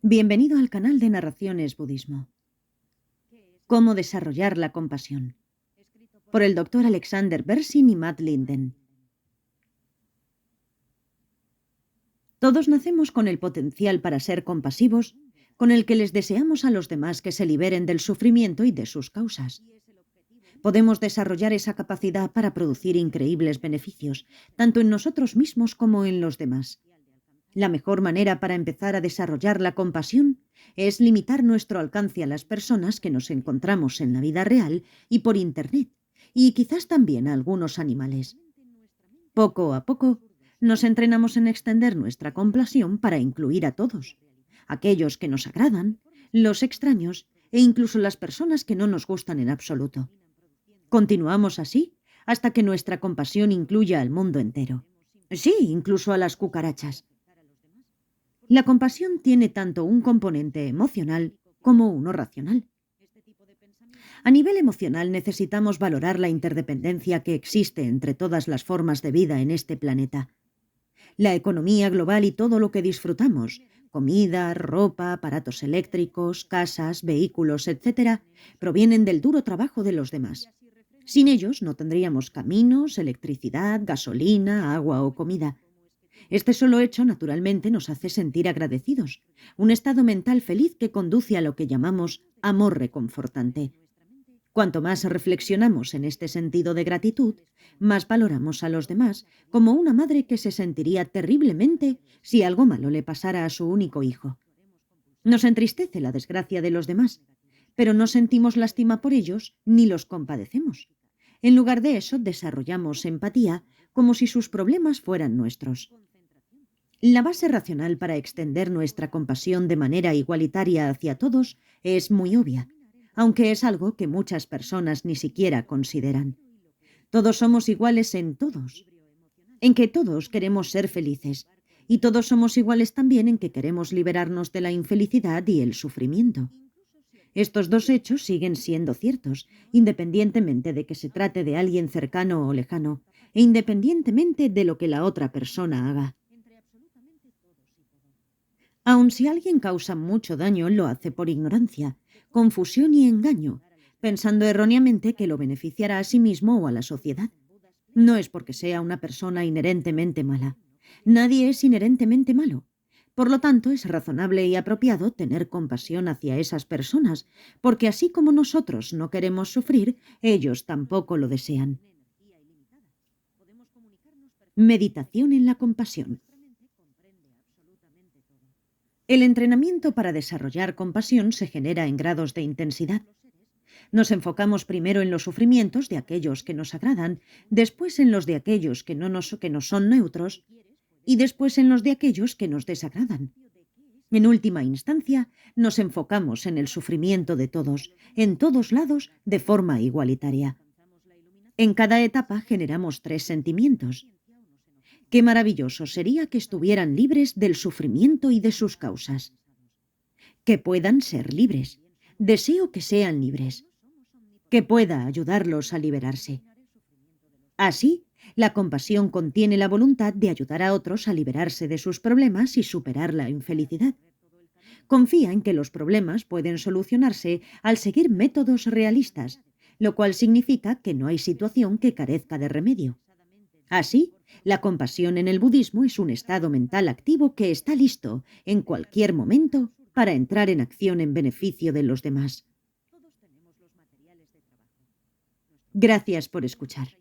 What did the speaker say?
Bienvenido al canal de Narraciones Budismo. ¿Cómo desarrollar la compasión? Por el Dr. Alexander Berzin y Matt Linden. Todos nacemos con el potencial para ser compasivos, con el que les deseamos a los demás que se liberen del sufrimiento y de sus causas. Podemos desarrollar esa capacidad para producir increíbles beneficios, tanto en nosotros mismos como en los demás. La mejor manera para empezar a desarrollar la compasión es limitar nuestro alcance a las personas que nos encontramos en la vida real y por Internet, y quizás también a algunos animales. Poco a poco, nos entrenamos en extender nuestra compasión para incluir a todos, aquellos que nos agradan, los extraños e incluso las personas que no nos gustan en absoluto. Continuamos así hasta que nuestra compasión incluya al mundo entero. Sí, incluso a las cucarachas. La compasión tiene tanto un componente emocional como uno racional. A nivel emocional necesitamos valorar la interdependencia que existe entre todas las formas de vida en este planeta. La economía global y todo lo que disfrutamos, comida, ropa, aparatos eléctricos, casas, vehículos, etc., provienen del duro trabajo de los demás. Sin ellos no tendríamos caminos, electricidad, gasolina, agua o comida. Este solo hecho, naturalmente, nos hace sentir agradecidos, un estado mental feliz que conduce a lo que llamamos amor reconfortante. Cuanto más reflexionamos en este sentido de gratitud, más valoramos a los demás, como una madre que se sentiría terriblemente si algo malo le pasara a su único hijo. Nos entristece la desgracia de los demás, pero no sentimos lástima por ellos ni los compadecemos. En lugar de eso, desarrollamos empatía como si sus problemas fueran nuestros. La base racional para extender nuestra compasión de manera igualitaria hacia todos es muy obvia, aunque es algo que muchas personas ni siquiera consideran. Todos somos iguales en todos, en que todos queremos ser felices, y todos somos iguales también en que queremos liberarnos de la infelicidad y el sufrimiento. Estos dos hechos siguen siendo ciertos, independientemente de que se trate de alguien cercano o lejano, e independientemente de lo que la otra persona haga. Aun si alguien causa mucho daño, lo hace por ignorancia, confusión y engaño, pensando erróneamente que lo beneficiará a sí mismo o a la sociedad. No es porque sea una persona inherentemente mala. Nadie es inherentemente malo. Por lo tanto, es razonable y apropiado tener compasión hacia esas personas, porque así como nosotros no queremos sufrir, ellos tampoco lo desean. Meditación en la compasión. El entrenamiento para desarrollar compasión se genera en grados de intensidad. Nos enfocamos primero en los sufrimientos de aquellos que nos agradan, después en los de aquellos que nos son neutros y después en los de aquellos que nos desagradan. En última instancia, nos enfocamos en el sufrimiento de todos, en todos lados, de forma igualitaria. En cada etapa generamos 3 sentimientos. Qué maravilloso sería que estuvieran libres del sufrimiento y de sus causas. Que puedan ser libres. Deseo que sean libres. Que pueda ayudarlos a liberarse. Así, la compasión contiene la voluntad de ayudar a otros a liberarse de sus problemas y superar la infelicidad. Confía en que los problemas pueden solucionarse al seguir métodos realistas, lo cual significa que no hay situación que carezca de remedio. Así, la compasión en el budismo es un estado mental activo que está listo, en cualquier momento, para entrar en acción en beneficio de los demás. Gracias por escuchar.